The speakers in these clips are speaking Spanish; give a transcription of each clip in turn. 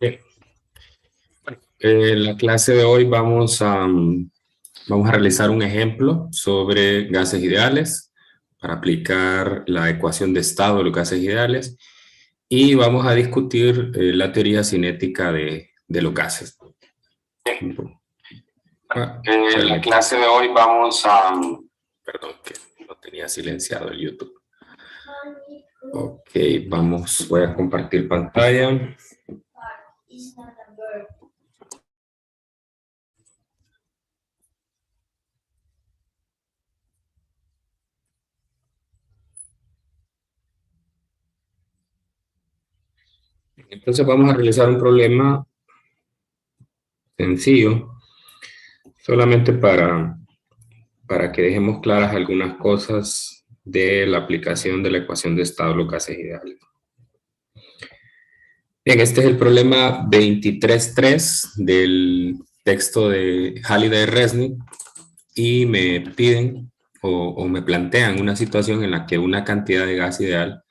Bien. En la clase de hoy vamos a realizar un ejemplo sobre gases ideales para aplicar la ecuación de estado de los gases ideales y vamos a discutir la teoría cinética de los gases. En la clase de hoy vamos a... Perdón, que no tenía silenciado el YouTube. Ok, voy a compartir pantalla. Entonces vamos a realizar un problema sencillo, solamente para que dejemos claras algunas cosas de la aplicación de la ecuación de estado de los gases ideales. Bien, este es el problema 23.3 del texto de Halliday-Resnick y me piden o me plantean una situación en la que una cantidad de gas ideal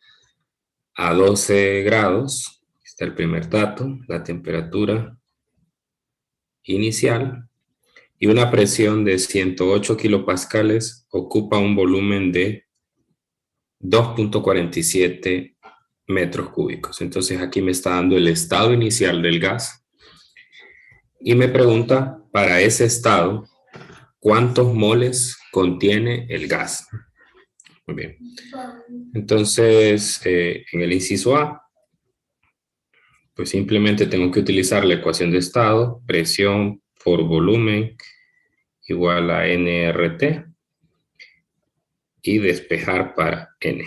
a 12 grados, está el primer dato, la temperatura inicial, y una presión de 108 kilopascales ocupa un volumen de 2.47 metros cúbicos. Entonces aquí me está dando el estado inicial del gas y me pregunta para ese estado cuántos moles contiene el gas. Muy bien. Entonces en el inciso A, pues simplemente tengo que utilizar la ecuación de estado, presión por volumen igual a nRT y despejar para N.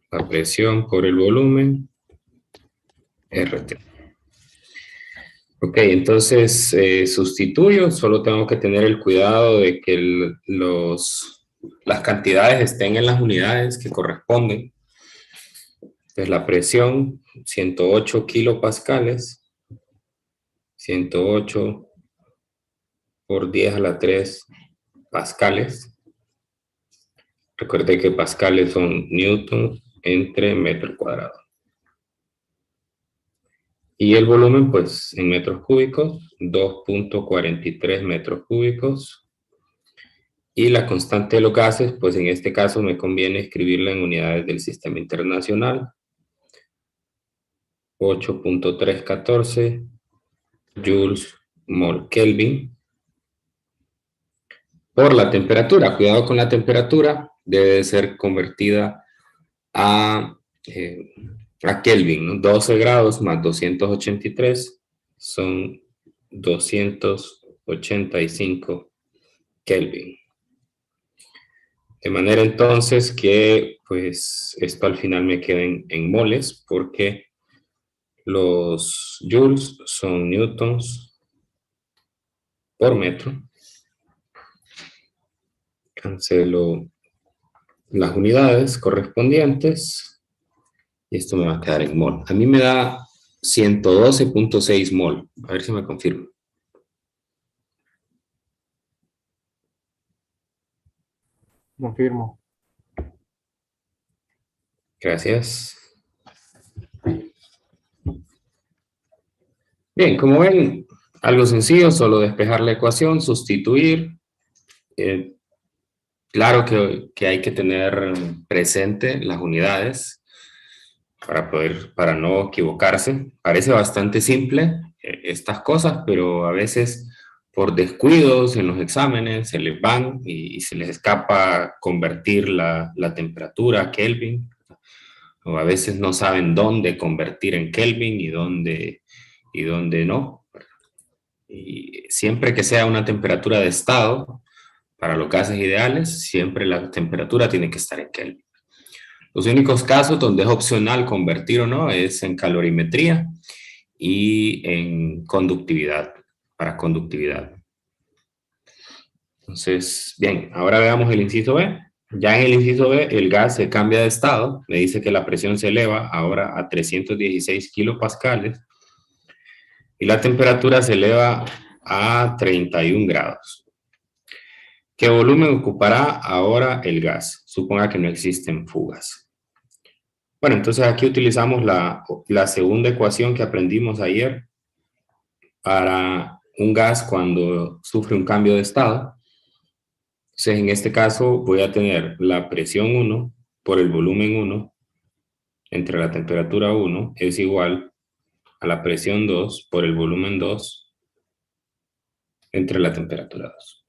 La presión por el volumen, RT. Ok, entonces sustituyo, solo tengo que tener el cuidado de que las cantidades estén en las unidades que corresponden. Entonces la presión, 108 kilopascales, 108 por 10 a la 3 pascales. Recuerde que pascales son newton entre metro cuadrado. Y el volumen, pues, en metros cúbicos, 2.43 metros cúbicos. Y la constante de los gases, pues en este caso me conviene escribirla en unidades del sistema internacional. 8.314 joules mol Kelvin. Por la temperatura, cuidado con la temperatura, debe ser convertida a Kelvin, ¿no? 12 grados más 283 son 285 Kelvin. De manera entonces que pues esto al final me queda en moles porque los joules son newtons por metro. Cancelo las unidades correspondientes y esto me va a quedar en mol. A mí me da 112.6 mol. A ver si me confirma. Confirmo. Gracias. Bien, como ven, algo sencillo, solo despejar la ecuación, sustituir. Claro que hay que tener presente las unidades para no equivocarse. Parece bastante simple estas cosas, pero a veces por descuidos en los exámenes se les van y se les escapa convertir la temperatura a Kelvin, o a veces no saben dónde convertir en Kelvin y dónde no. Y siempre que sea una temperatura de estado, para los gases ideales, siempre la temperatura tiene que estar en Kelvin. Los únicos casos donde es opcional convertir o no es en calorimetría y en conductividad, para conductividad. Entonces, bien, ahora veamos el inciso B. Ya en el inciso B, el gas se cambia de estado. Me dice que la presión se eleva ahora a 316 kilopascales y la temperatura se eleva a 31 grados. ¿Qué volumen ocupará ahora el gas? Suponga que no existen fugas. Bueno, entonces aquí utilizamos la segunda ecuación que aprendimos ayer para un gas cuando sufre un cambio de estado. Entonces, en este caso voy a tener la presión 1 por el volumen 1 entre la temperatura 1 es igual a la presión 2 por el volumen 2 entre la temperatura 2.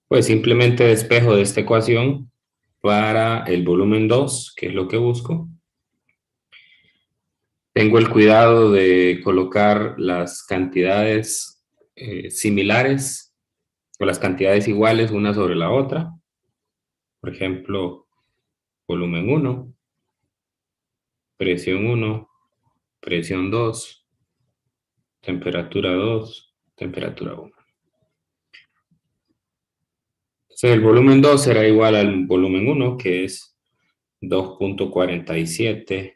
Pues simplemente despejo de esta ecuación para el volumen 2, que es lo que busco. Tengo el cuidado de colocar las cantidades similares o las cantidades iguales una sobre la otra. Por ejemplo, volumen 1, presión 1, presión 2, temperatura 2, temperatura 1. Entonces el volumen 2 será igual al volumen 1, que es 2.47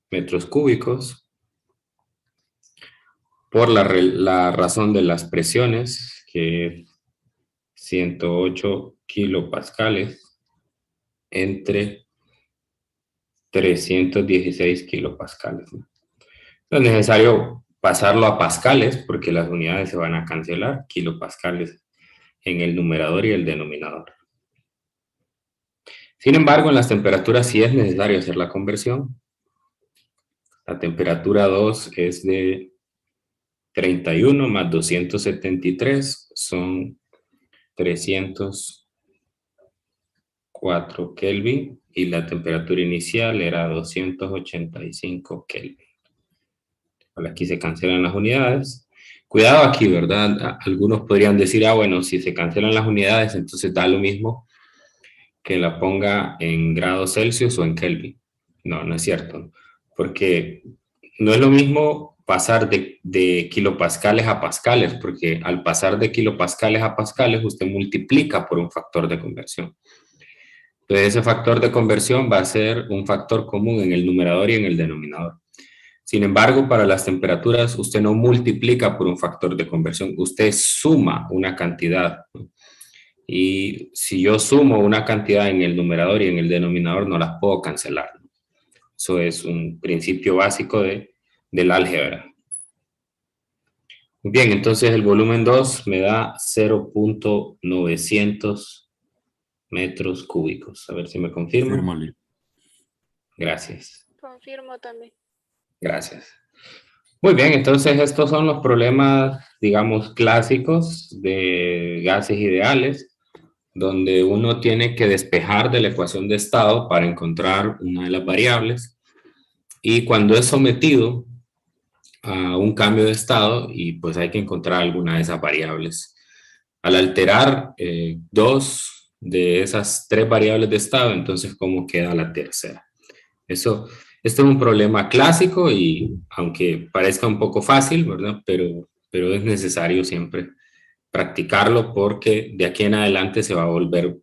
metros cúbicos, por la razón de las presiones, que es 108 kilopascales entre 316 kilopascales, ¿no? Es necesario pasarlo a pascales porque las unidades se van a cancelar, kilopascales en el numerador y el denominador. Sin embargo, en las temperaturas sí es necesario hacer la conversión. La temperatura 2 es de 31 más 273, son 304 Kelvin, y la temperatura inicial era 285 Kelvin. Aquí se cancelan las unidades. Cuidado aquí, ¿verdad? Algunos podrían decir, bueno, si se cancelan las unidades, entonces da lo mismo que la ponga en grados Celsius o en Kelvin. No, no es cierto. Porque no es lo mismo pasar de kilopascales a pascales, porque al pasar de kilopascales a pascales, usted multiplica por un factor de conversión. Entonces, ese factor de conversión va a ser un factor común en el numerador y en el denominador. Sin embargo, para las temperaturas, usted no multiplica por un factor de conversión, usted suma una cantidad. Y si yo sumo una cantidad en el numerador y en el denominador, no las puedo cancelar. Eso es un principio básico del álgebra. Bien, entonces el volumen 2 me da 0.900 metros cúbicos. A ver si me confirma. Confírmale. Gracias. Confirmo también. Gracias. Muy bien, entonces estos son los problemas, digamos, clásicos de gases ideales, donde uno tiene que despejar de la ecuación de estado para encontrar una de las variables, y cuando es sometido a un cambio de estado, y pues hay que encontrar alguna de esas variables. Al alterar dos de esas tres variables de estado, entonces ¿cómo queda la tercera? Esto es un problema clásico y aunque parezca un poco fácil, ¿verdad? Pero es necesario siempre practicarlo porque de aquí en adelante se va a volver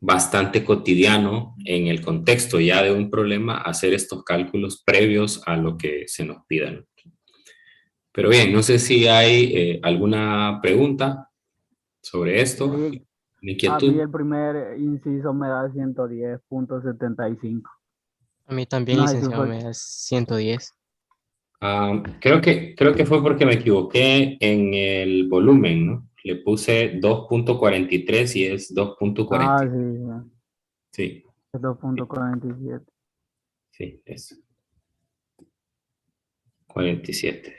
bastante cotidiano en el contexto ya de un problema hacer estos cálculos previos a lo que se nos pida. Pero bien, no sé si hay alguna pregunta sobre esto, Sí, a mí inquietud. el primer inciso me da 110.75. A mí también, No sé si licenciado, fue. me da 110. Creo que fue porque me equivoqué en el volumen, ¿no? Le puse 2.43 y es Ah, 2.40. sí, Sí, es 2.47. sí, es 47.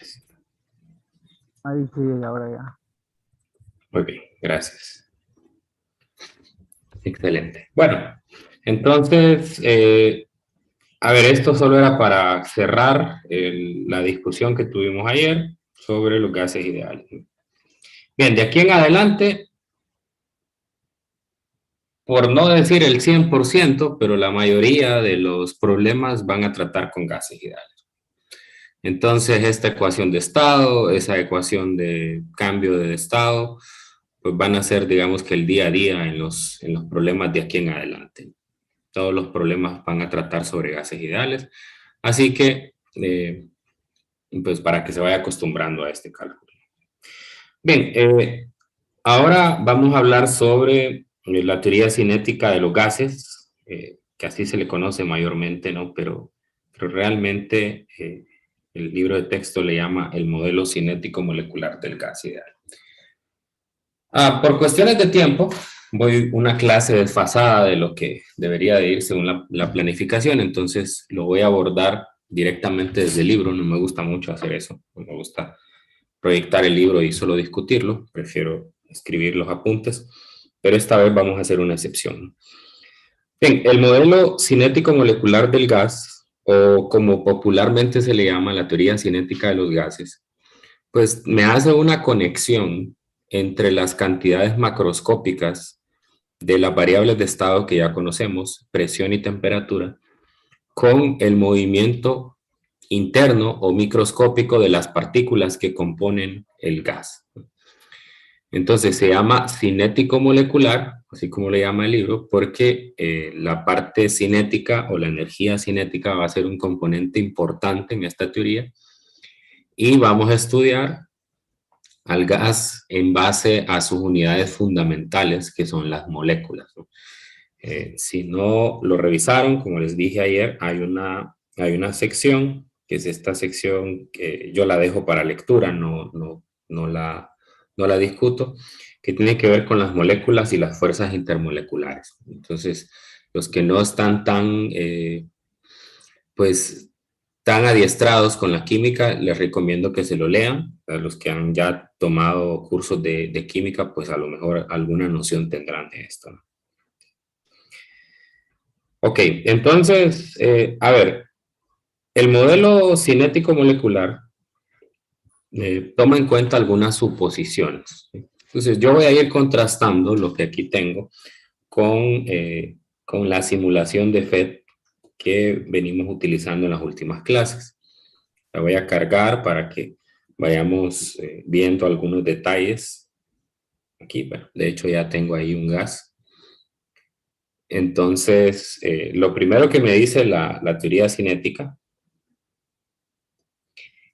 Ahí sí, ahora ya. Muy bien, gracias. Excelente. Bueno, entonces, a ver, esto solo era para cerrar la discusión que tuvimos ayer sobre los gases ideales. Bien, de aquí en adelante, por no decir el 100%, pero la mayoría de los problemas van a tratar con gases ideales. Entonces, esta ecuación de estado, esa ecuación de cambio de estado, pues van a ser, digamos que el día a día en los problemas de aquí en adelante. Todos los problemas van a tratar sobre gases ideales. Así que, pues para que se vaya acostumbrando a este cálculo. Bien, ahora vamos a hablar sobre la teoría cinética de los gases. que así se le conoce mayormente, ¿no? Pero realmente el libro de texto le llama el modelo cinético molecular del gas ideal. Por cuestiones de tiempo, voy una clase desfasada de lo que debería de ir según la planificación, entonces lo voy a abordar directamente desde el libro. No me gusta mucho hacer eso, no me gusta proyectar el libro y solo discutirlo, prefiero escribir los apuntes, pero esta vez vamos a hacer una excepción. Bien, el modelo cinético molecular del gas, o como popularmente se le llama la teoría cinética de los gases, pues me hace una conexión entre las cantidades macroscópicas de las variables de estado que ya conocemos, presión y temperatura, con el movimiento interno o microscópico de las partículas que componen el gas. Entonces se llama cinético molecular, así como le llama el libro, porque la parte cinética o la energía cinética va a ser un componente importante en esta teoría, y vamos a estudiar al gas en base a sus unidades fundamentales, que son las moléculas, ¿no? Si no lo revisaron, como les dije ayer, hay una sección, que es esta sección que yo la dejo para lectura, no la discuto, que tiene que ver con las moléculas y las fuerzas intermoleculares. Entonces, los que no están pues, tan adiestrados con la química, les recomiendo que se lo lean. A los que han ya tomado cursos de química, pues a lo mejor alguna noción tendrán de esto, ¿no? Ok, entonces, a ver, el modelo cinético molecular toma en cuenta algunas suposiciones. Entonces, yo voy a ir contrastando lo que aquí tengo con la simulación de FET que venimos utilizando en las últimas clases. La voy a cargar para que vayamos viendo algunos detalles. Aquí, bueno, de hecho ya tengo ahí un gas. Entonces, lo primero que me dice la teoría cinética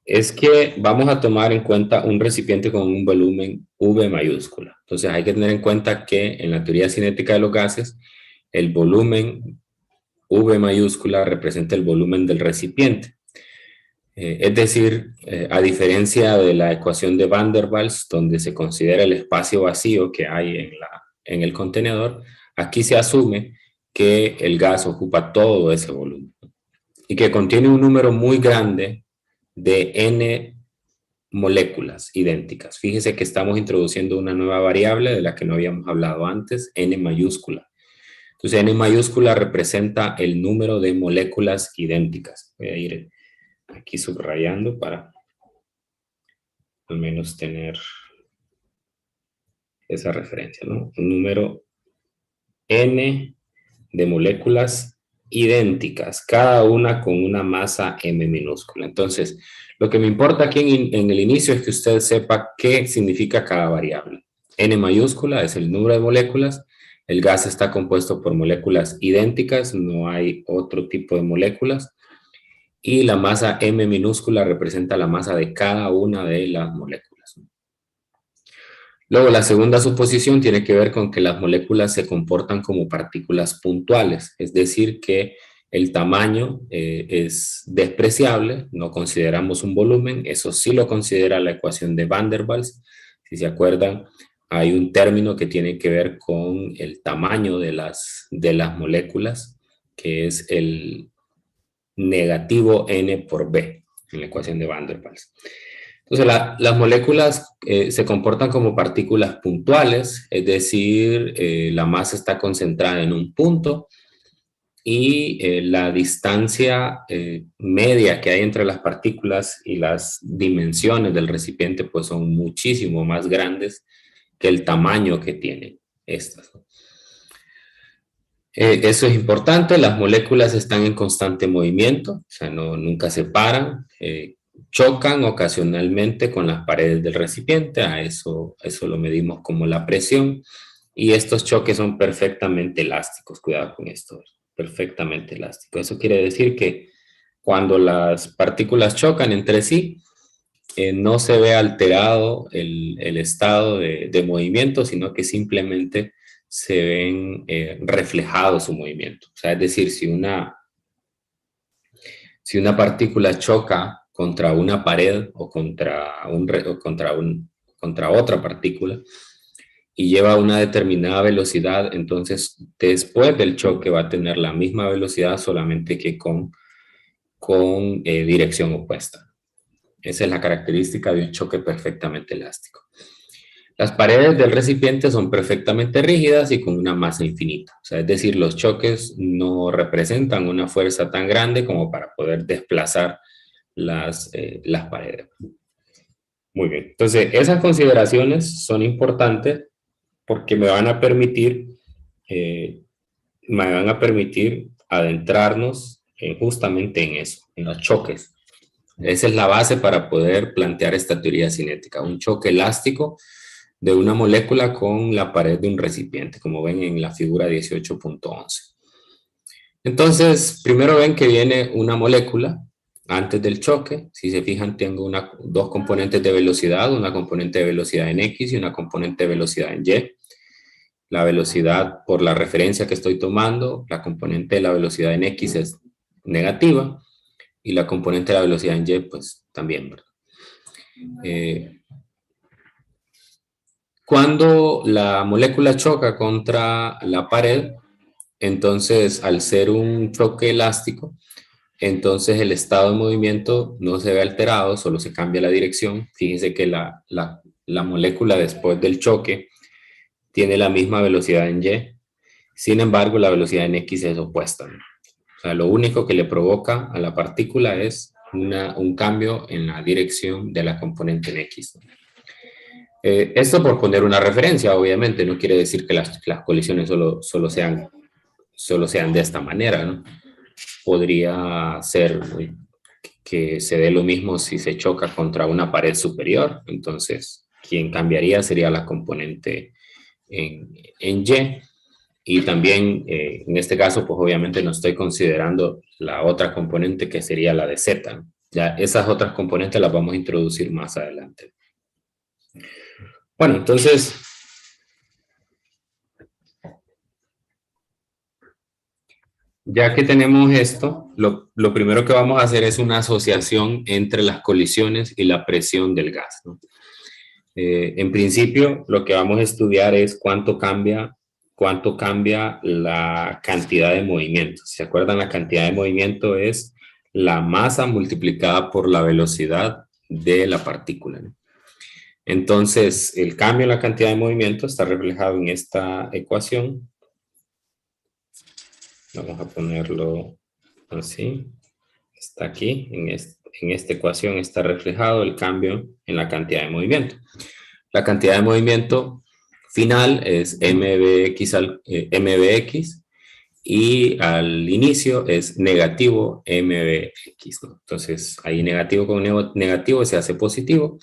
es que vamos a tomar en cuenta un recipiente con un volumen V mayúscula. Entonces hay que tener en cuenta que en la teoría cinética de los gases, el volumen V mayúscula representa el volumen del recipiente. Es decir, a diferencia de la ecuación de Van der Waals, donde se considera el espacio vacío que hay en el contenedor, aquí se asume que el gas ocupa todo ese volumen y que contiene un número muy grande de n moléculas idénticas. Fíjese que estamos introduciendo una nueva variable de la que no habíamos hablado antes, n mayúscula. Entonces, n mayúscula representa el número de moléculas idénticas. Voy a ir aquí subrayando para al menos tener esa referencia, ¿no? Un número n de moléculas idénticas, cada una con una masa m minúscula. Entonces, lo que me importa aquí en el inicio es que usted sepa qué significa cada variable. N mayúscula es el número de moléculas. El gas está compuesto por moléculas idénticas, no hay otro tipo de moléculas. Y la masa m minúscula representa la masa de cada una de las moléculas. Luego, la segunda suposición tiene que ver con que las moléculas se comportan como partículas puntuales, es decir, que el tamaño es despreciable, no consideramos un volumen, eso sí lo considera la ecuación de Van der Waals. Si se acuerdan, hay un término que tiene que ver con el tamaño de las moléculas, que es el negativo n por b en la ecuación de Van der Waals. Entonces, las moléculas se comportan como partículas puntuales, es decir, la masa está concentrada en un punto y la distancia media que hay entre las partículas y las dimensiones del recipiente pues son muchísimo más grandes que el tamaño que tienen estas. Eso es importante, las moléculas están en constante movimiento, o sea, nunca se paran, chocan ocasionalmente con las paredes del recipiente, a eso lo medimos como la presión, y estos choques son perfectamente elásticos, cuidado con esto, perfectamente elásticos. Eso quiere decir que cuando las partículas chocan entre sí, no se ve alterado el estado de movimiento, sino que simplemente se ven reflejado su movimiento. O sea, es decir, si una partícula choca contra una pared o contra otra partícula y lleva una determinada velocidad, entonces después del choque va a tener la misma velocidad, solamente que con dirección opuesta. Esa es la característica de un choque perfectamente elástico. Las paredes del recipiente son perfectamente rígidas y con una masa infinita. O sea, es decir, los choques no representan una fuerza tan grande como para poder desplazar las paredes. Muy bien. Entonces, esas consideraciones son importantes porque me van a permitir adentrarnos justamente en eso, en los choques. Esa es la base para poder plantear esta teoría cinética, un choque elástico de una molécula con la pared de un recipiente, como ven en la figura 18.11. Entonces, primero ven que viene una molécula antes del choque. Si se fijan, tengo dos componentes de velocidad, una componente de velocidad en X y una componente de velocidad en Y. La velocidad, por la referencia que estoy tomando, la componente de la velocidad en X es negativa y la componente de la velocidad en Y, pues también, ¿verdad? Cuando la molécula choca contra la pared, entonces al ser un choque elástico, entonces el estado de movimiento no se ve alterado, solo se cambia la dirección. Fíjense que la molécula después del choque tiene la misma velocidad en Y, sin embargo la velocidad en X es opuesta, ¿no? O sea, lo único que le provoca a la partícula es un cambio en la dirección de la componente en X, ¿no? Esto por poner una referencia, obviamente, no quiere decir que las colisiones solo sean de esta manera, ¿no? Podría ser que se dé lo mismo si se choca contra una pared superior, entonces quien cambiaría sería la componente en Y, y también en este caso, pues obviamente no estoy considerando la otra componente que sería la de Z, ¿no? Ya esas otras componentes las vamos a introducir más adelante. Bueno, entonces, ya que tenemos esto, lo primero que vamos a hacer es una asociación entre las colisiones y la presión del gas, ¿no? En principio, lo que vamos a estudiar es cuánto cambia la cantidad de movimiento. ¿Se acuerdan? La cantidad de movimiento es la masa multiplicada por la velocidad de la partícula, ¿no? Entonces, el cambio en la cantidad de movimiento está reflejado en esta ecuación. Vamos a ponerlo así. Está aquí, en esta ecuación está reflejado el cambio en la cantidad de movimiento. La cantidad de movimiento final es mvx y al inicio es negativo mvx, ¿no? Entonces, ahí negativo con negativo se hace positivo.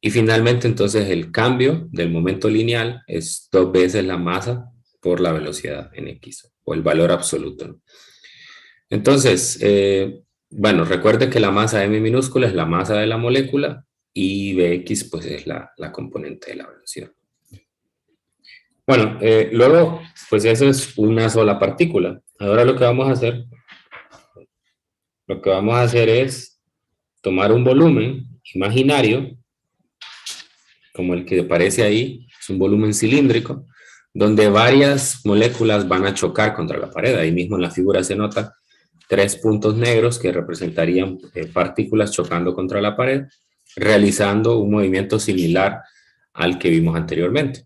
Y finalmente, entonces, el cambio del momento lineal es 2 veces la masa por la velocidad en x, o el valor absoluto, ¿no? Entonces, bueno, recuerde que la masa m minúscula es la masa de la molécula y Bx pues es la componente de la velocidad. Bueno, luego, pues eso es una sola partícula. Ahora lo que vamos a hacer es tomar un volumen imaginario, como el que aparece ahí, es un volumen cilíndrico, donde varias moléculas van a chocar contra la pared. Ahí mismo en la figura se nota 3 puntos negros que representarían partículas chocando contra la pared, realizando un movimiento similar al que vimos anteriormente.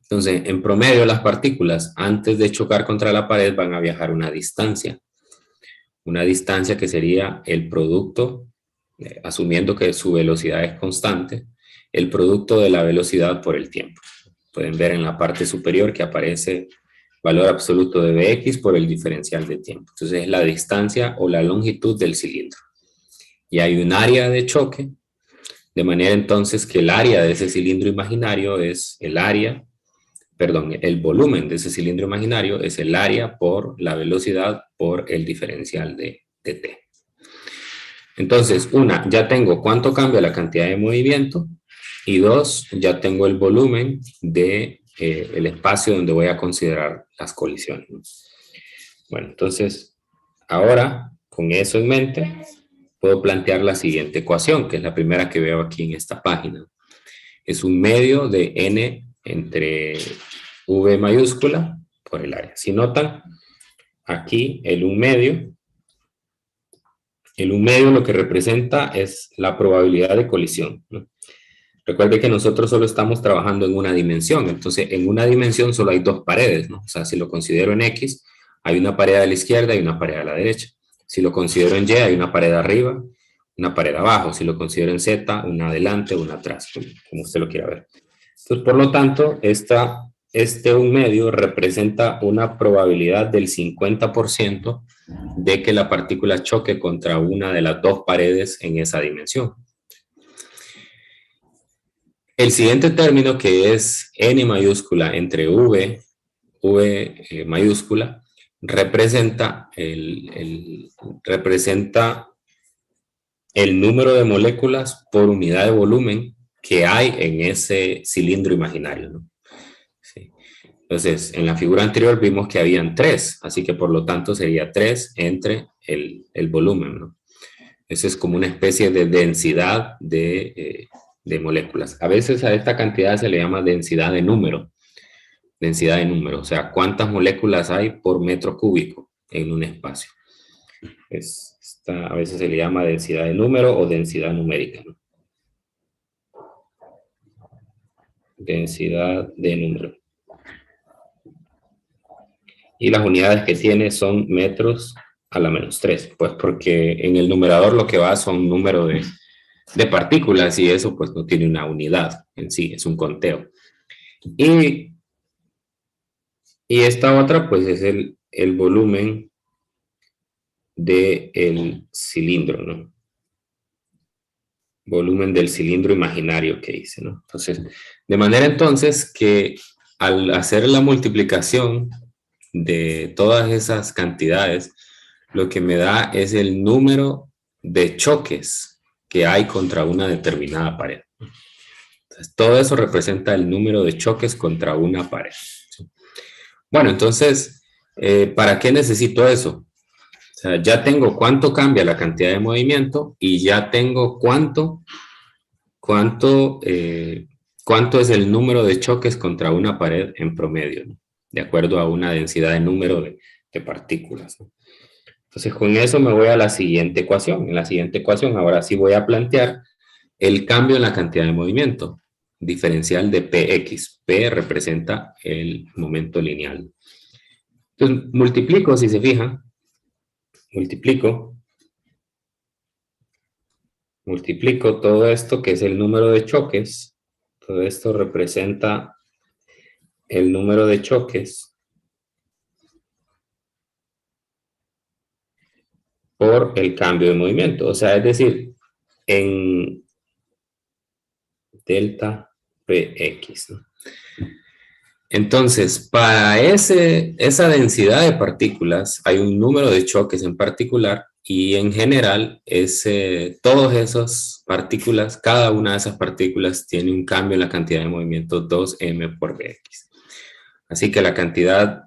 Entonces, en promedio, las partículas antes de chocar contra la pared van a viajar una distancia que sería el producto, asumiendo que su velocidad es constante, el producto de la velocidad por el tiempo. Pueden ver en la parte superior que aparece valor absoluto de Bx por el diferencial de tiempo. Entonces es la distancia o la longitud del cilindro. Y hay un área de choque, de manera entonces que el área de ese cilindro imaginario es el volumen de ese cilindro imaginario es el área por la velocidad por el diferencial de t. Entonces, ya tengo cuánto cambia la cantidad de movimiento, y 2, ya tengo el volumen de el espacio donde voy a considerar las colisiones, ¿no? Bueno, entonces, ahora, con eso en mente, puedo plantear la siguiente ecuación, que es la primera que veo aquí en esta página. Es un medio de n entre v mayúscula por el área. Si notan, aquí el 1 medio lo que representa es la probabilidad de colisión, ¿no? Recuerde que nosotros solo estamos trabajando en una dimensión, entonces en una dimensión solo hay dos paredes, ¿no? O sea, si lo considero en X, hay una pared a la izquierda y una pared a la derecha. Si lo considero en Y, hay una pared arriba, una pared abajo. Si lo considero en Z, una adelante, una atrás, como usted lo quiera ver. Entonces, por lo tanto, este 1 medio representa una probabilidad del 50% de que la partícula choque contra una de las dos paredes en esa dimensión. El siguiente término, que es n mayúscula entre v mayúscula, representa el número de moléculas por unidad de volumen que hay en ese cilindro imaginario, ¿no? Sí. Entonces, en la figura anterior vimos que habían 3, así que por lo tanto sería 3 entre el volumen, ¿no? Eso es como una especie de densidad de moléculas. A veces a esta cantidad se le llama densidad de número. Densidad de número, o sea, cuántas moléculas hay por metro cúbico en un espacio. A veces se le llama densidad de número o densidad numérica, ¿no? Densidad de número. Y las unidades que tiene son metros a la -3, pues porque en el numerador lo que va son número de partículas y eso pues no tiene una unidad en sí, es un conteo. Y esta otra pues es el volumen del cilindro, ¿no? Volumen del cilindro imaginario que hice, ¿no? Entonces, de manera entonces que al hacer la multiplicación de todas esas cantidades, lo que me da es el número de choques que hay contra una determinada pared. Entonces, todo eso representa el número de choques contra una pared. Bueno, entonces, ¿para qué necesito eso? O sea, ya tengo cuánto cambia la cantidad de movimiento y ya tengo cuánto es el número de choques contra una pared en promedio, ¿no? De acuerdo a una densidad de número de partículas, ¿no? Entonces, con eso me voy a la siguiente ecuación. En la siguiente ecuación, ahora sí voy a plantear el cambio en la cantidad de movimiento diferencial de Px. P representa el momento lineal. Entonces, multiplico, si se fijan, multiplico todo esto que es el número de choques. Todo esto representa el número de choques por el cambio de movimiento. O sea, es decir, en delta Px, ¿no? Entonces, para esa densidad de partículas hay un número de choques en particular y en general todas esas partículas, cada una de esas partículas tiene un cambio en la cantidad de movimiento 2m por Vx. Así que la cantidad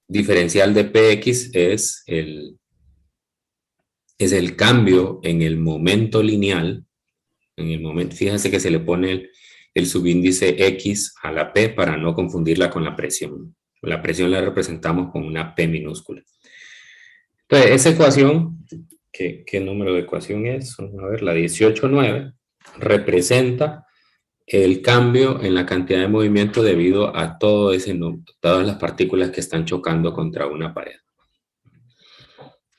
diferencial de Px es el cambio en el momento lineal. Fíjense que se le pone el subíndice X a la P para no confundirla con la presión. La presión la representamos con una P minúscula. Entonces, esa ecuación, ¿qué número de ecuación es? Vamos a ver, la 18.9, representa el cambio en la cantidad de movimiento debido a todas las partículas que están chocando contra una pared.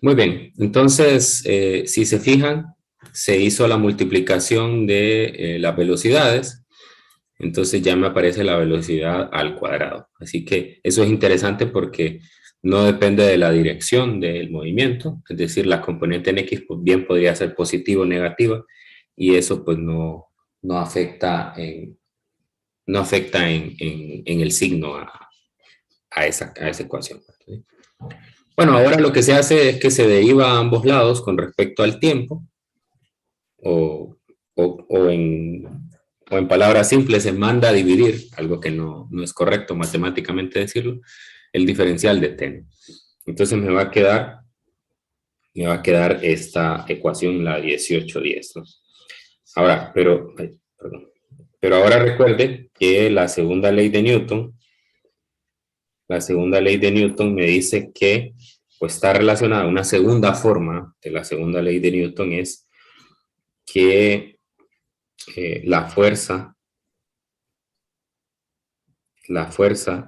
Muy bien, entonces, si se fijan, se hizo la multiplicación de las velocidades, entonces ya me aparece la velocidad al cuadrado. Así que eso es interesante porque no depende de la dirección del movimiento, es decir, la componente en X pues, bien podría ser positiva o negativa, y eso pues no afecta en el signo a esa ecuación. ¿Sí? Bueno, ahora lo que se hace es que se deriva a ambos lados con respecto al tiempo, o o en palabras simples, se manda a dividir, algo que no es correcto matemáticamente decirlo, el diferencial de t. Entonces me va a quedar esta ecuación, la 1810, ¿no? Ahora, pero ahora recuerde que la segunda ley de Newton me dice que pues, está relacionada, una segunda forma de la segunda ley de Newton es que la fuerza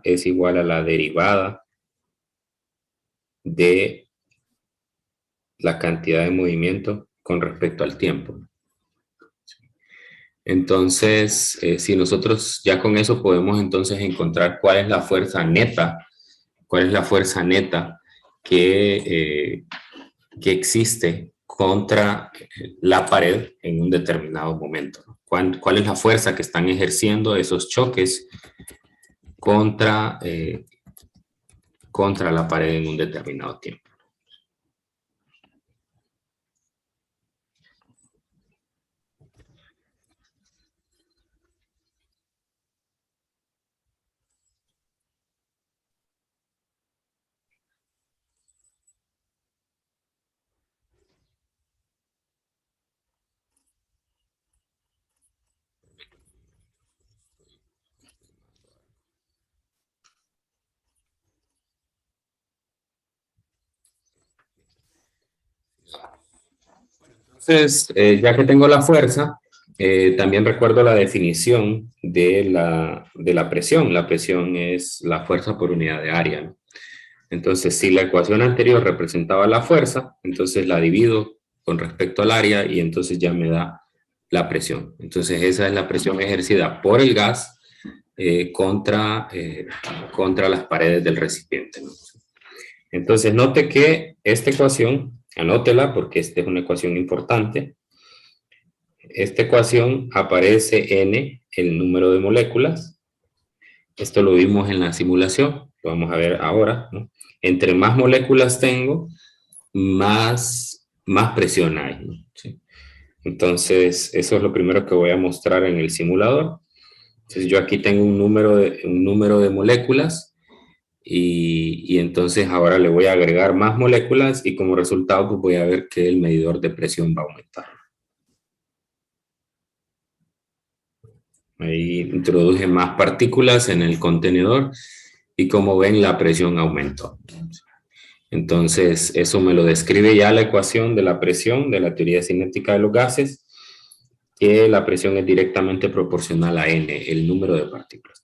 es igual a la derivada de la cantidad de movimiento con respecto al tiempo. Entonces, si nosotros ya con eso podemos entonces encontrar cuál es la fuerza neta que existe contra la pared en un determinado momento. ¿Cuál es la fuerza que están ejerciendo esos choques contra la pared en un determinado tiempo? Entonces, ya que tengo la fuerza, también recuerdo la definición de la presión. La presión es la fuerza por unidad de área, ¿no? Entonces, si la ecuación anterior representaba la fuerza, entonces la divido con respecto al área y entonces ya me da la presión. Entonces, esa es la presión ejercida por el gas contra las paredes del recipiente, ¿no? Entonces, note que esta ecuación, anótela porque esta es una ecuación importante. Esta ecuación aparece n, el número de moléculas. Esto lo vimos en la simulación, lo vamos a ver ahora, ¿no? Entre más moléculas tengo, más presión hay, ¿no? ¿Sí? Entonces, eso es lo primero que voy a mostrar en el simulador. Entonces, yo aquí tengo un número de moléculas y entonces ahora le voy a agregar más moléculas y como resultado pues voy a ver que el medidor de presión va a aumentar. Ahí introduje más partículas en el contenedor y como ven la presión aumentó. Entonces eso me lo describe ya la ecuación de la presión de la teoría cinética de los gases, que la presión es directamente proporcional a n, el número de partículas.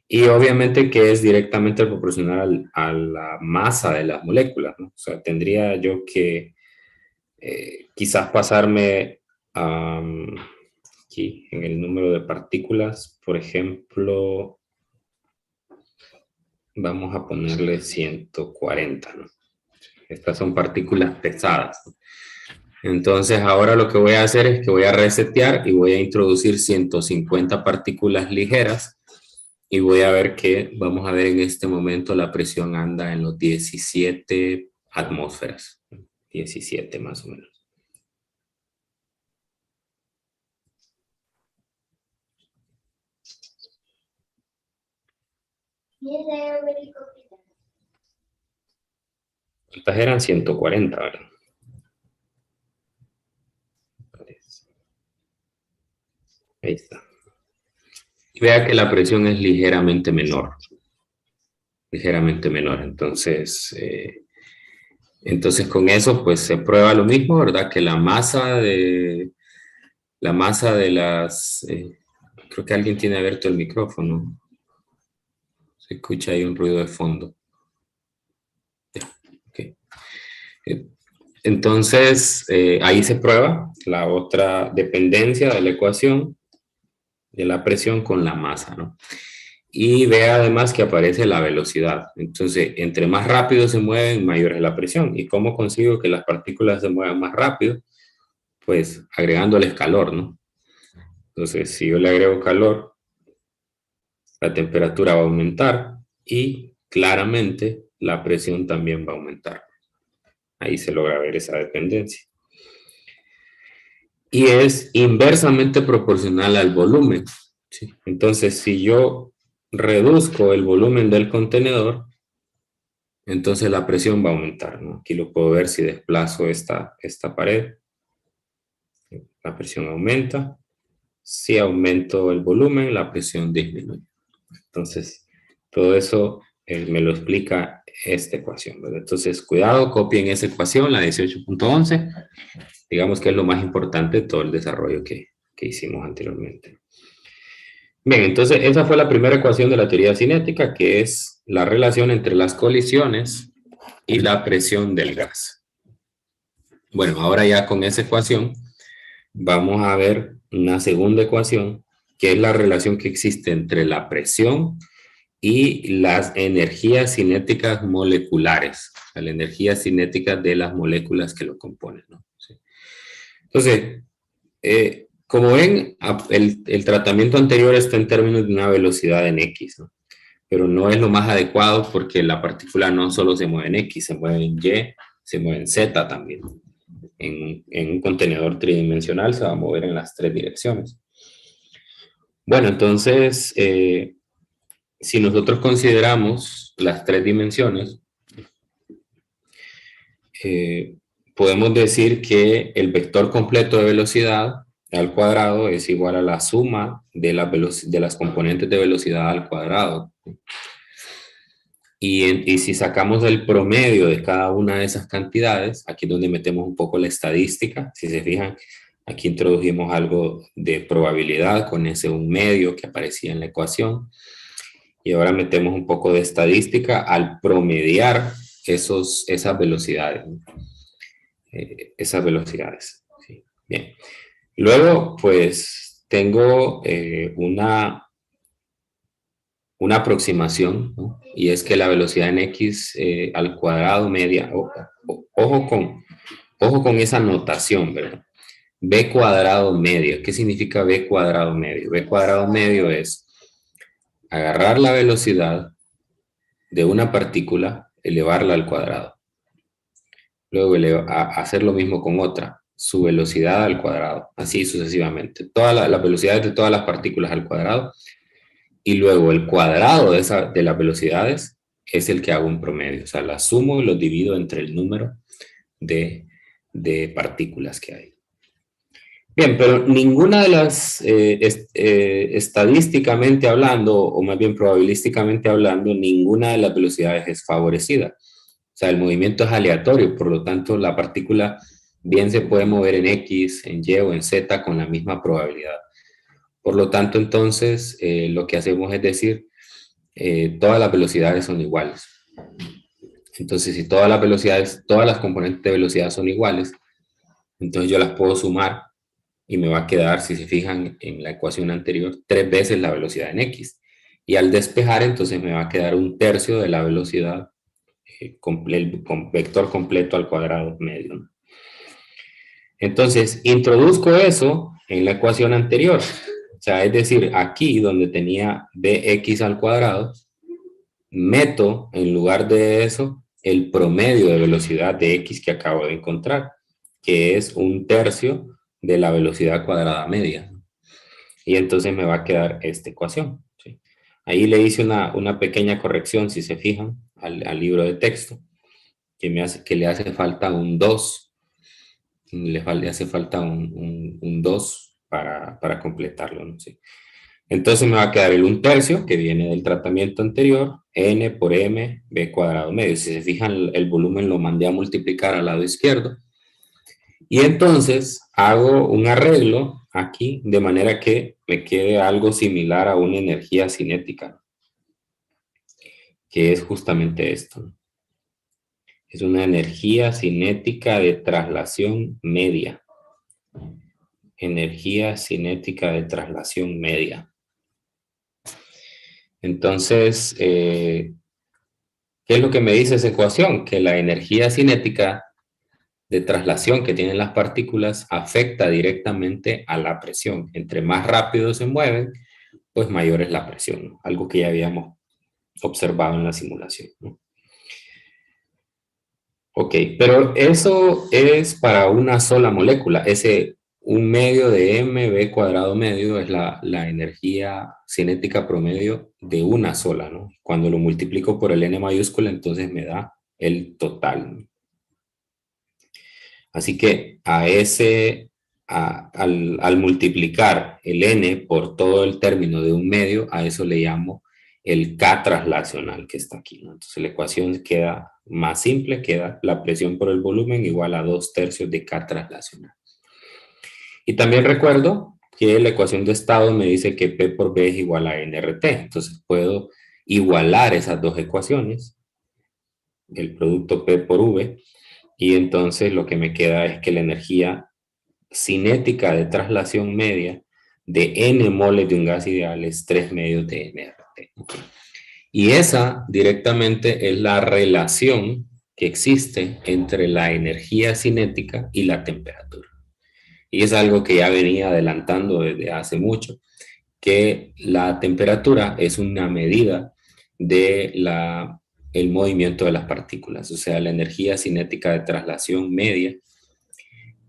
Y obviamente que es directamente proporcional a la masa de las moléculas, ¿no? O sea, tendría yo que quizás pasarme aquí en el número de partículas, por ejemplo, vamos a ponerle 140, ¿no? Estas son partículas pesadas. Entonces ahora lo que voy a hacer es que voy a resetear y voy a introducir 150 partículas ligeras y voy a ver que, vamos a ver en este momento la presión anda en los 17 atmósferas, 17 más o menos. Estas eran 140, ¿verdad? Ahí está. Y vea que la presión es ligeramente menor. Ligeramente menor. Entonces con eso pues se prueba lo mismo, ¿verdad? Que la masa de las... creo que alguien tiene abierto el micrófono. Se escucha ahí un ruido de fondo. Ya, okay. Entonces, ahí se prueba la otra dependencia de la ecuación de la presión con la masa, ¿no? Y ve además que aparece la velocidad. Entonces, entre más rápido se mueven, mayor es la presión. ¿Y cómo consigo que las partículas se muevan más rápido? Pues agregándoles calor, ¿no? Entonces, si yo le agrego calor, la temperatura va a aumentar y claramente la presión también va a aumentar. Ahí se logra ver esa dependencia. Y es inversamente proporcional al volumen. ¿sí? Entonces, si yo reduzco el volumen del contenedor, entonces la presión va a aumentar, ¿no? Aquí lo puedo ver si desplazo esta pared. La presión aumenta. Si aumento el volumen, la presión disminuye. Entonces, todo eso me lo explica esta ecuación, ¿verdad? Entonces, cuidado, copien esa ecuación, la 18.11. Digamos que es lo más importante de todo el desarrollo que hicimos anteriormente. Bien, entonces esa fue la primera ecuación de la teoría cinética, que es la relación entre las colisiones y la presión del gas. Bueno, ahora ya con esa ecuación vamos a ver una segunda ecuación, que es la relación que existe entre la presión y las energías cinéticas moleculares, o sea, la energía cinética de las moléculas que lo componen, ¿no? Sí. Entonces, como ven, el tratamiento anterior está en términos de una velocidad en X, ¿no? Pero no es lo más adecuado porque la partícula no solo se mueve en X, se mueve en Y, se mueve en Z también. En un contenedor tridimensional se va a mover en las tres direcciones. Bueno, entonces, si nosotros consideramos las tres dimensiones, podemos decir que el vector completo de velocidad al cuadrado es igual a la suma de las componentes de velocidad al cuadrado. Y si sacamos el promedio de cada una de esas cantidades, aquí es donde metemos un poco la estadística. Si se fijan, aquí introdujimos algo de probabilidad con ese 1/2 que aparecía en la ecuación. Y ahora metemos un poco de estadística al promediar esas velocidades. ¿Sí? Bien. Luego, pues, tengo una aproximación, ¿no? Y es que la velocidad en X al cuadrado media, ojo con esa notación, ¿verdad? B cuadrado medio. ¿Qué significa B cuadrado medio? B cuadrado medio es agarrar la velocidad de una partícula, elevarla al cuadrado. Luego hacer lo mismo con otra, su velocidad al cuadrado, así sucesivamente. Todas las velocidades de todas las partículas al cuadrado. Y luego el cuadrado de las velocidades es el que hago un promedio. O sea, la sumo y lo divido entre el número de partículas que hay. Bien, pero ninguna de las, estadísticamente hablando, o más bien probabilísticamente hablando, ninguna de las velocidades es favorecida. O sea, el movimiento es aleatorio, por lo tanto, la partícula bien se puede mover en X, en Y o en Z con la misma probabilidad. Por lo tanto, entonces, lo que hacemos es decir, todas las velocidades son iguales. Entonces, si todas las componentes de velocidad son iguales, entonces yo las puedo sumar y me va a quedar, si se fijan en la ecuación anterior, 3 veces la velocidad en X. Y al despejar, entonces me va a quedar 1/3 de la velocidad con vector completo al cuadrado medio, ¿no? Entonces, introduzco eso en la ecuación anterior. O sea, es decir, aquí donde tenía bx al cuadrado, meto en lugar de eso el promedio de velocidad de x que acabo de encontrar, que es 1/3 de la velocidad cuadrada media. Y entonces me va a quedar esta ecuación, ¿sí? Ahí le hice una pequeña corrección, si se fijan, al libro de texto, que le hace falta un 2. Le hace falta un 2 para completarlo, ¿no? Sí. Entonces me va a quedar el 1/3 que viene del tratamiento anterior, n por m, b cuadrado medio. Si se fijan, el volumen lo mandé a multiplicar al lado izquierdo. Y entonces hago un arreglo aquí de manera que me quede algo similar a una energía cinética, que es justamente esto. Es una energía cinética de traslación media. Energía cinética de traslación media. Entonces, ¿qué es lo que me dice esa ecuación? Que la energía cinética de traslación que tienen las partículas afecta directamente a la presión. Entre más rápido se mueven, pues mayor es la presión, ¿no? Algo que ya habíamos observado en la simulación, ¿no? Ok, pero eso es para una sola molécula, ese un medio de mv cuadrado medio es la energía cinética promedio de una sola, ¿no? Cuando lo multiplico por el n mayúscula, entonces me da el total, ¿no? Así que al multiplicar el n por todo el término de un medio, a eso le llamo el K traslacional que está aquí, ¿no? Entonces la ecuación queda más simple, queda la presión por el volumen igual a 2/3 de K traslacional. Y también recuerdo que la ecuación de estado me dice que P por B es igual a nRT, entonces puedo igualar esas dos ecuaciones, el producto P por V, y entonces lo que me queda es que la energía cinética de traslación media de n moles de un gas ideal es 3 medios de nRT. Y esa directamente es la relación que existe entre la energía cinética y la temperatura. Y es algo que ya venía adelantando desde hace mucho, que la temperatura es una medida de el movimiento de las partículas, o sea, la energía cinética de traslación media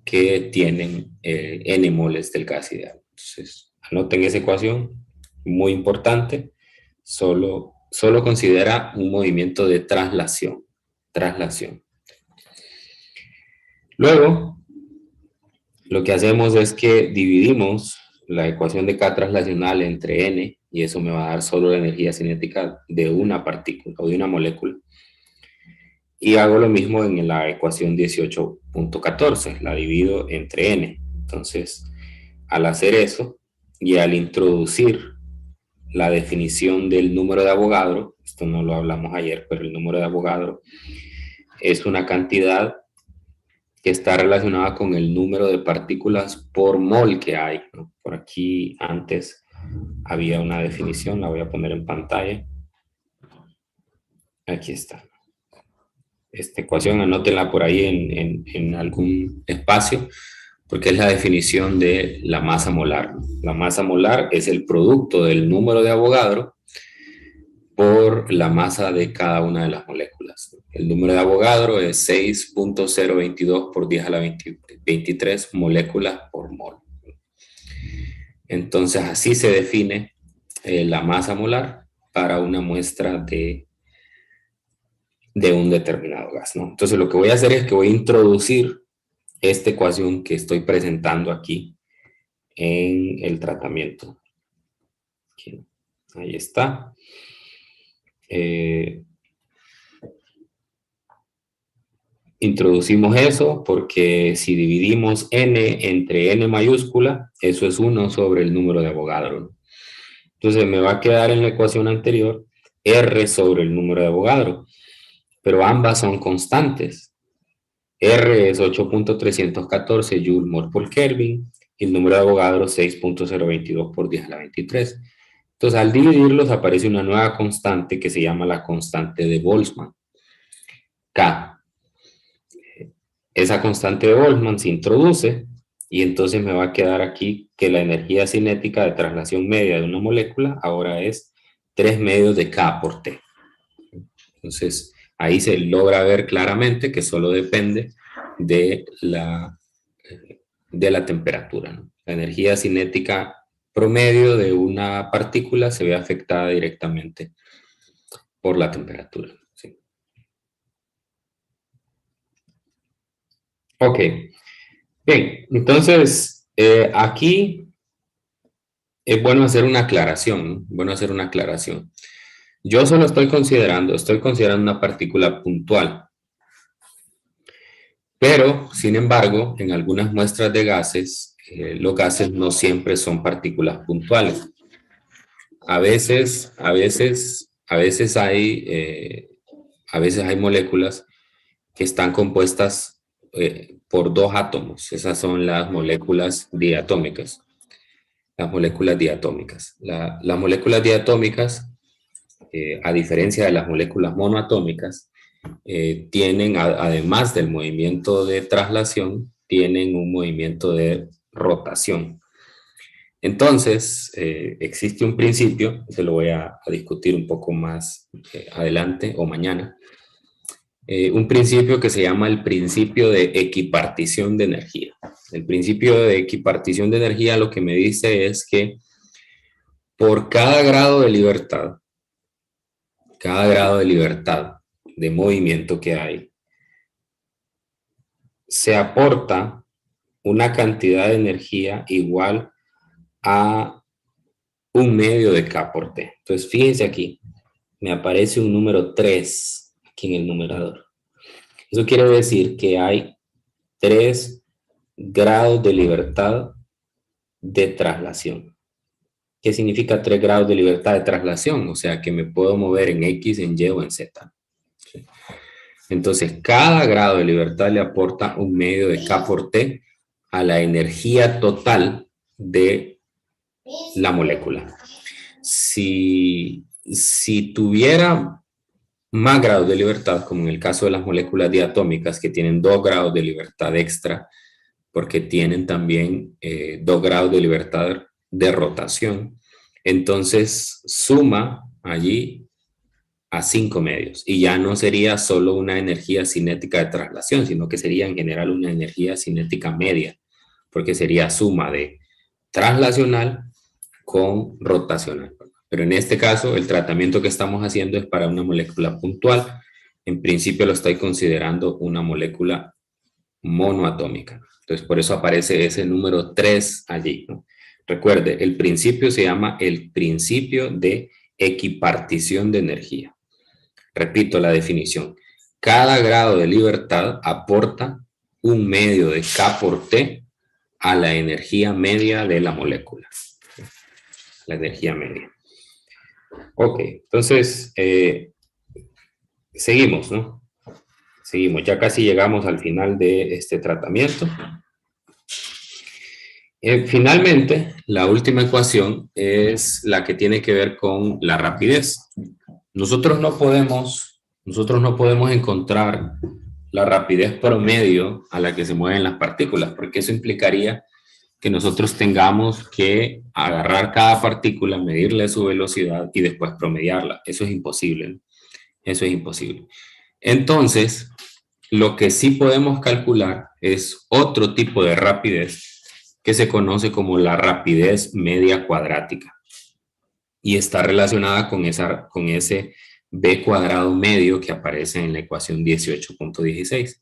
que tienen n moles del gas ideal. Entonces, anoten esa ecuación, muy importante, solo considera un movimiento de traslación. Luego, lo que hacemos es que dividimos la ecuación de K traslacional entre n, y eso me va a dar solo la energía cinética de una partícula o de una molécula. Y hago lo mismo en la ecuación 18.14, la divido entre n. Entonces, al hacer eso y al introducir la definición del número de Avogadro, esto no lo hablamos ayer, pero el número de Avogadro es una cantidad que está relacionada con el número de partículas por mol que hay, ¿no? Por aquí antes había una definición, la voy a poner en pantalla. Aquí está. Esta ecuación, anótenla por ahí en algún espacio, porque es la definición de la masa molar. La masa molar es el producto del número de Avogadro por la masa de cada una de las moléculas. El número de Avogadro es 6.022 por 10 a la 23 moléculas por mol. Entonces así se define la masa molar para una muestra de un determinado gas, ¿no? Entonces lo que voy a hacer es que voy a introducir esta ecuación que estoy presentando aquí en el tratamiento. Aquí, ahí está. Introducimos eso porque si dividimos n entre n mayúscula, eso es 1 sobre el número de Avogadro, ¿no? Entonces me va a quedar en la ecuación anterior R sobre el número de Avogadro, pero ambas son constantes. R es 8.314 Joule por Kelvin y el número de Avogadro 6.022 por 10 a la 23. Entonces al dividirlos aparece una nueva constante que se llama la constante de Boltzmann, K. Esa constante de Boltzmann se introduce y entonces me va a quedar aquí que la energía cinética de traslación media de una molécula ahora es 3 medios de K por T. Entonces ahí se logra ver claramente que solo depende de la temperatura, ¿no? La energía cinética promedio de una partícula se ve afectada directamente por la temperatura, ¿sí? Ok, bien, entonces aquí es bueno hacer una aclaración, ¿no? Bueno hacer una aclaración. Yo solo estoy considerando una partícula puntual. Pero, sin embargo, en algunas muestras de gases, los gases no siempre son partículas puntuales. A veces hay moléculas que están compuestas por dos átomos. Esas son las moléculas diatómicas. Las moléculas diatómicas. Las moléculas diatómicas, a diferencia de las moléculas monoatómicas, tienen, además del movimiento de traslación, tienen un movimiento de rotación. Entonces, existe un principio, se lo voy a discutir un poco más adelante o mañana, un principio que se llama el principio de equipartición de energía. El principio de equipartición de energía lo que me dice es que por cada grado de libertad de movimiento que hay, se aporta una cantidad de energía igual a un medio de K por T. Entonces, fíjense aquí, me aparece un número 3 aquí en el numerador. Eso quiere decir que hay 3 grados de libertad de traslación. ¿Qué significa 3 grados de libertad de traslación? O sea, que me puedo mover en X, en Y o en Z. Entonces, cada grado de libertad le aporta un medio de K por T a la energía total de la molécula. Si tuviera más grados de libertad, como en el caso de las moléculas diatómicas, que tienen 2 grados de libertad extra, porque tienen también 2 grados de libertad de rotación, entonces suma allí a 5 medios, y ya no sería solo una energía cinética de traslación, sino que sería en general una energía cinética media, porque sería suma de traslacional con rotacional. Pero en este caso, el tratamiento que estamos haciendo es para una molécula puntual. En principio lo estoy considerando una molécula monoatómica. Entonces, por eso aparece ese número 3 allí, ¿no? Recuerde, el principio se llama el principio de equipartición de energía. Repito la definición. Cada grado de libertad aporta un medio de K por T a la energía media de la molécula. La energía media. Ok, entonces seguimos, ¿no? Seguimos, ya casi llegamos al final de este tratamiento. Finalmente, la última ecuación es la que tiene que ver con la rapidez. Nosotros no podemos encontrar la rapidez promedio a la que se mueven las partículas, porque eso implicaría que nosotros tengamos que agarrar cada partícula, medirle su velocidad y después promediarla. Eso es imposible, ¿no? Eso es imposible. Entonces, lo que sí podemos calcular es otro tipo de rapidez que se conoce como la rapidez media cuadrática. Y está relacionada con ese b cuadrado medio que aparece en la ecuación 18.16.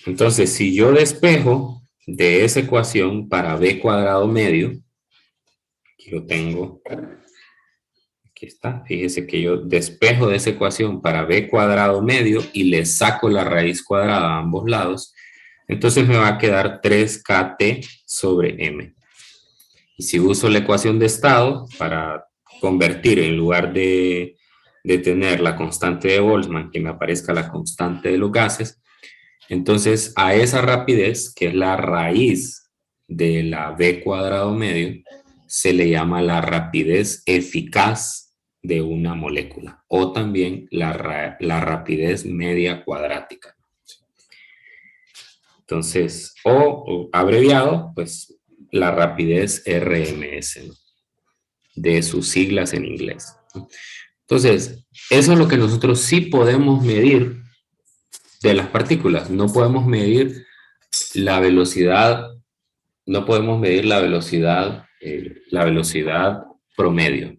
Entonces, si yo despejo de esa ecuación para b cuadrado medio, aquí lo tengo, aquí está, fíjese que yo despejo de esa ecuación para b cuadrado medio y le saco la raíz cuadrada a ambos lados, entonces me va a quedar 3kt sobre m. Y si uso la ecuación de estado para convertir, en lugar de tener la constante de Boltzmann, que me aparezca la constante de los gases, entonces a esa rapidez, que es la raíz de la b cuadrado medio, se le llama la rapidez eficaz de una molécula, o también la rapidez media cuadrática. Entonces, o abreviado, pues la rapidez RMS, ¿no? De sus siglas en inglés. Entonces, eso es lo que nosotros sí podemos medir de las partículas. No podemos medir la velocidad, no podemos medir la velocidad promedio.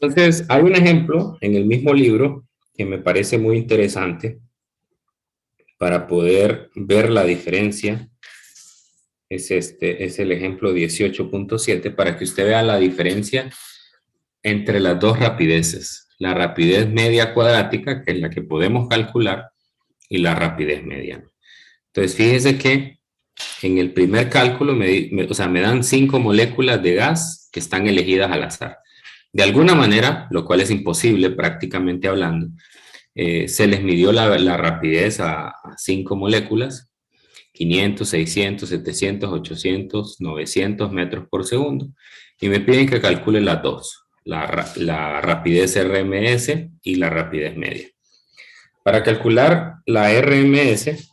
Entonces, hay un ejemplo en el mismo libro que me parece muy interesante para poder ver la diferencia. Es el ejemplo 18.7, para que usted vea la diferencia entre las dos rapideces. La rapidez media cuadrática, que es la que podemos calcular, y la rapidez media. Entonces, fíjese que en el primer cálculo o sea, me dan 5 moléculas de gas que están elegidas al azar. De alguna manera, lo cual es imposible prácticamente hablando, se les midió la rapidez a 5 moléculas, 500, 600, 700, 800, 900 metros por segundo, y me piden que calcule las dos, la rapidez RMS y la rapidez media. Para calcular la RMS,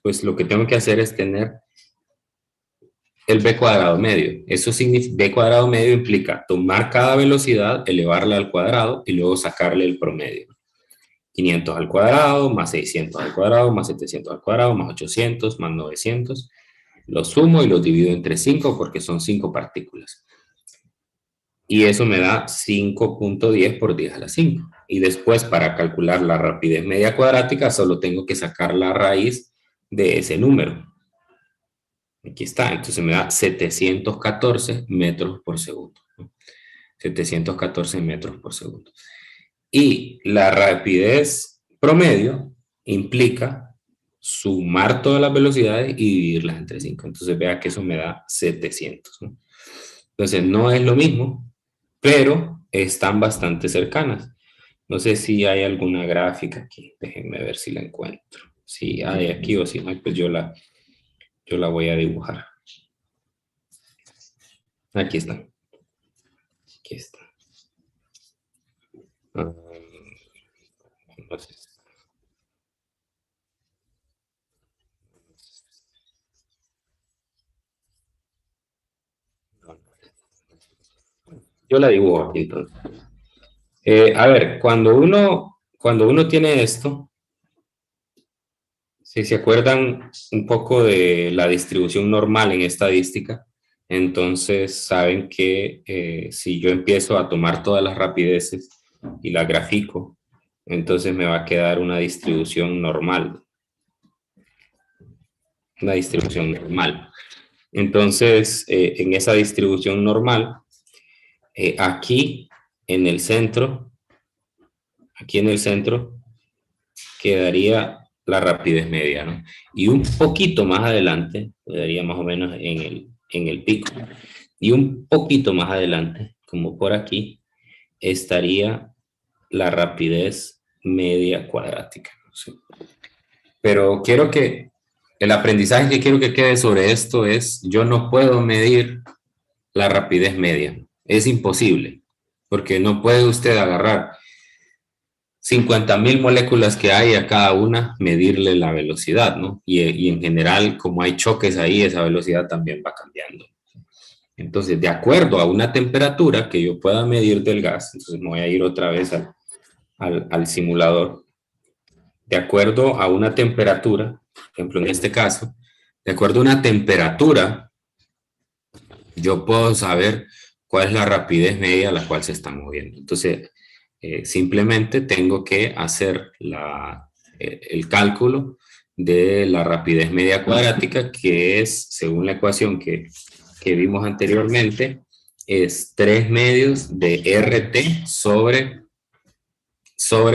pues lo que tengo que hacer es tener el b cuadrado medio. Eso significa, b cuadrado medio implica tomar cada velocidad, elevarla al cuadrado y luego sacarle el promedio. 500 al cuadrado, más 600 al cuadrado, más 700 al cuadrado, más 800, más 900. Los sumo y los divido entre 5 porque son 5 partículas. Y eso me da 5.10 por 10 a la 5. Y después, para calcular la rapidez media cuadrática, solo tengo que sacar la raíz de ese número. Aquí está, entonces me da 714 metros por segundo. 714 metros por segundo. Y la rapidez promedio implica sumar todas las velocidades y dividirlas entre 5. Entonces vea que eso me da 700. ¿No? Entonces no es lo mismo, pero están bastante cercanas. No sé si hay alguna gráfica aquí. Déjenme ver si la encuentro. Si hay aquí o si no hay, pues yo la voy a dibujar. Aquí está. Aquí está. Entonces, yo la dibujo aquí entonces. A ver, cuando uno tiene esto, si se acuerdan un poco de la distribución normal en estadística, entonces saben que si yo empiezo a tomar todas las rapideces y las grafico, entonces me va a quedar una distribución normal. Una distribución normal. Entonces, en esa distribución normal, aquí en el centro, quedaría la rapidez media, ¿no? Y un poquito más adelante, quedaría más o menos en el pico, y un poquito más adelante, como por aquí, estaría la rapidez media cuadrática. ¿Sí? Pero el aprendizaje que quiero que quede sobre esto es, yo no puedo medir la rapidez media. Es imposible, porque no puede usted agarrar 50.000 moléculas que hay a cada una, medirle la velocidad, ¿no? Y en general, como hay choques ahí, esa velocidad también va cambiando. Entonces, de acuerdo a una temperatura que yo pueda medir del gas, entonces me voy a ir otra vez al simulador, de acuerdo a una temperatura, por ejemplo, en este caso, de acuerdo a una temperatura, yo puedo saber cuál es la rapidez media a la cual se está moviendo. Entonces, simplemente tengo que hacer el cálculo de la rapidez media cuadrática, que es, según la ecuación que vimos anteriormente, es 3 medios de RT sobre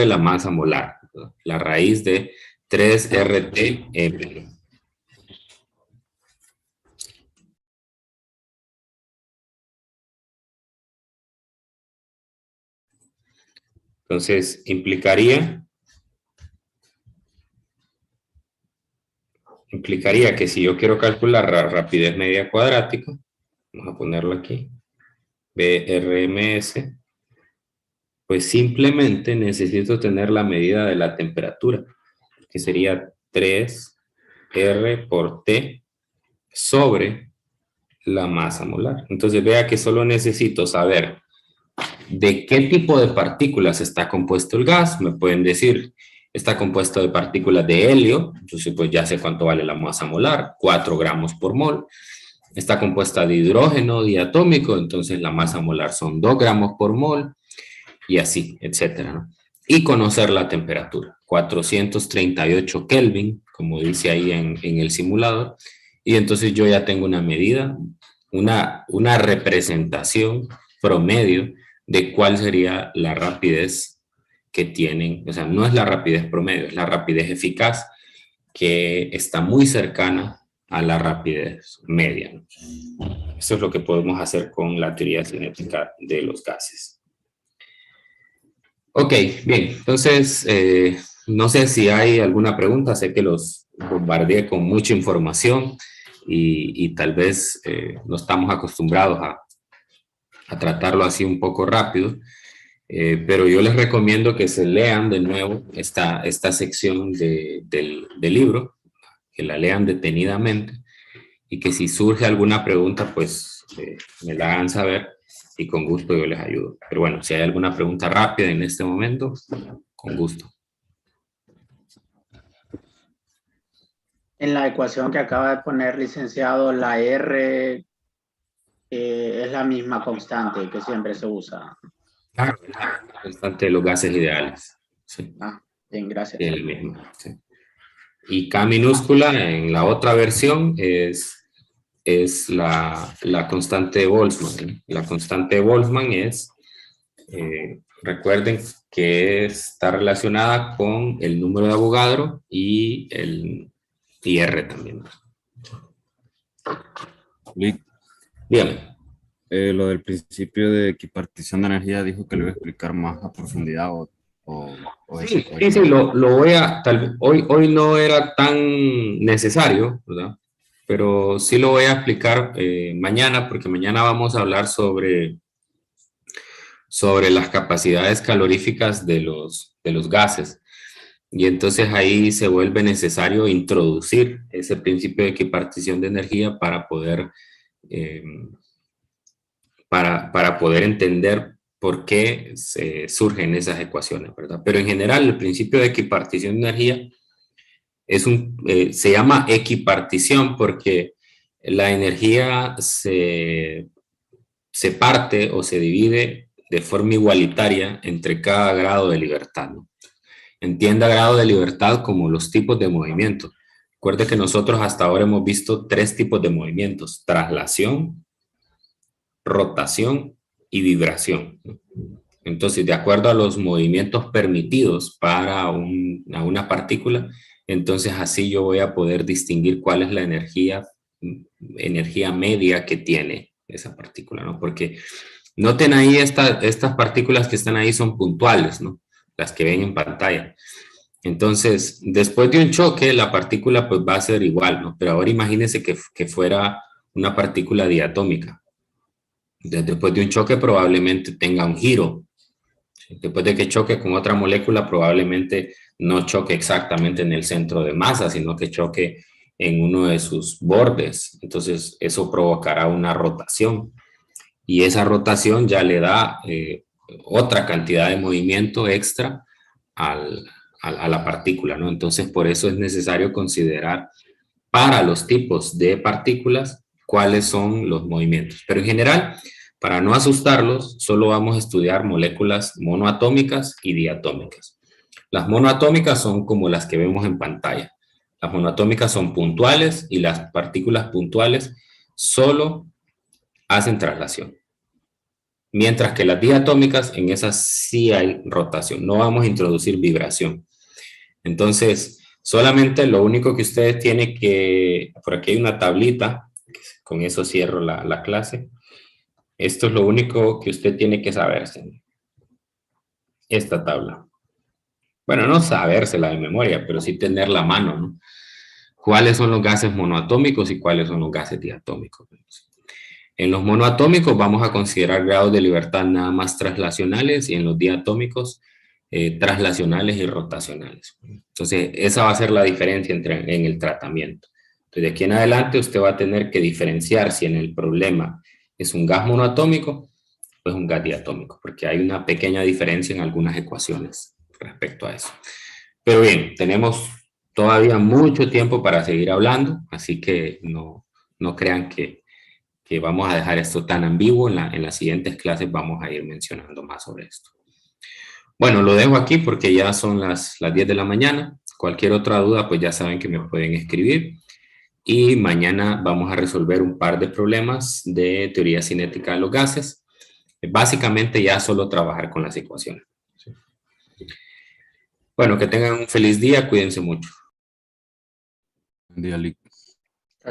la masa molar, ¿no? La raíz de 3 RT M. Entonces, implicaría que si yo quiero calcular la rapidez media cuadrática, vamos a ponerlo aquí, BRMS, pues simplemente necesito tener la medida de la temperatura, que sería 3R por T sobre la masa molar. Entonces vea que solo necesito saber de qué tipo de partículas está compuesto el gas. Me pueden decir, está compuesto de partículas de helio, entonces pues ya sé cuánto vale la masa molar, 4 gramos por mol. Está compuesta de hidrógeno diatómico, entonces la masa molar son 2 gramos por mol, y así, etcétera, ¿no? Y conocer la temperatura, 438 Kelvin, como dice ahí en el simulador, y entonces yo ya tengo una medida, una representación promedio de cuál sería la rapidez que tienen, o sea, no es la rapidez promedio, es la rapidez eficaz, que está muy cercana a la rapidez media, ¿no? Eso es lo que podemos hacer con la teoría cinética de los gases. Ok, bien, entonces no sé si hay alguna pregunta, sé que los bombardeé con mucha información y tal vez no estamos acostumbrados a tratarlo así un poco rápido, pero yo les recomiendo que se lean de nuevo esta sección del libro, que la lean detenidamente y que si surge alguna pregunta, pues me la hagan saber y con gusto yo les ayudo. Pero bueno, si hay alguna pregunta rápida en este momento, con gusto. En la ecuación que acaba de poner, licenciado, la R es la misma constante que siempre se usa. Claro, es la constante de los gases ideales. Sí. Ah, bien, gracias. El mismo, sí. Y K minúscula en la otra versión es la constante de Boltzmann. La constante de Boltzmann es, recuerden que está relacionada con el número de Avogadro y el R también. Dígame. Lo del principio de equipartición de energía dijo que lo iba a explicar más a profundidad Sí, lo voy a, hoy no era tan necesario, ¿verdad? Pero sí lo voy a explicar mañana, porque mañana vamos a hablar sobre las capacidades caloríficas de los gases. Y entonces ahí se vuelve necesario introducir ese principio de equipartición de energía para poder, para poder entender por qué surgen esas ecuaciones, ¿verdad? Pero en general el principio de equipartición de energía se llama equipartición porque la energía se parte o se divide de forma igualitaria entre cada grado de libertad, ¿no? Entienda grado de libertad como los tipos de movimiento. Recuerde que nosotros hasta ahora hemos visto 3 tipos de movimientos: traslación, rotación y vibración. Entonces, de acuerdo a los movimientos permitidos para una partícula, entonces así yo voy a poder distinguir cuál es la energía media que tiene esa partícula, ¿no? Porque noten ahí estas partículas que están ahí son puntuales, ¿no? Las que ven en pantalla. Entonces, después de un choque, la partícula pues va a ser igual, ¿no? Pero ahora imagínense que fuera una partícula diatómica. Después de un choque probablemente tenga un giro. Después de que choque con otra molécula, probablemente no choque exactamente en el centro de masa, sino que choque en uno de sus bordes. Entonces, eso provocará una rotación. Y esa rotación ya le da otra cantidad de movimiento extra a la partícula, ¿no? Entonces, por eso es necesario considerar para los tipos de partículas cuáles son los movimientos. Pero en general, para no asustarlos, solo vamos a estudiar moléculas monoatómicas y diatómicas. Las monoatómicas son como las que vemos en pantalla. Las monoatómicas son puntuales y las partículas puntuales solo hacen traslación. Mientras que las diatómicas, en esas sí hay rotación. No vamos a introducir vibración. Entonces, solamente lo único que ustedes tienen que... Por aquí hay una tablita. Con eso cierro la clase. Esto es lo único que usted tiene que saberse. Esta tabla. Bueno, no sabérsela de memoria, pero sí tenerla a mano, ¿no? ¿Cuáles son los gases monoatómicos y cuáles son los gases diatómicos? En los monoatómicos vamos a considerar grados de libertad nada más traslacionales y en los diatómicos traslacionales y rotacionales. Entonces, esa va a ser la diferencia en el tratamiento. Entonces, de aquí en adelante usted va a tener que diferenciar si en el problema es un gas monoatómico o es un gas diatómico, porque hay una pequeña diferencia en algunas ecuaciones respecto a eso. Pero bien, tenemos todavía mucho tiempo para seguir hablando, así que no crean que vamos a dejar esto tan ambiguo. En las siguientes clases vamos a ir mencionando más sobre esto. Bueno, lo dejo aquí porque ya son las 10 de la mañana. Cualquier otra duda, pues ya saben que me pueden escribir. Y mañana vamos a resolver un par de problemas de teoría cinética de los gases. Básicamente ya solo trabajar con las ecuaciones. Bueno, que tengan un feliz día. Cuídense mucho. Buen día, Lick.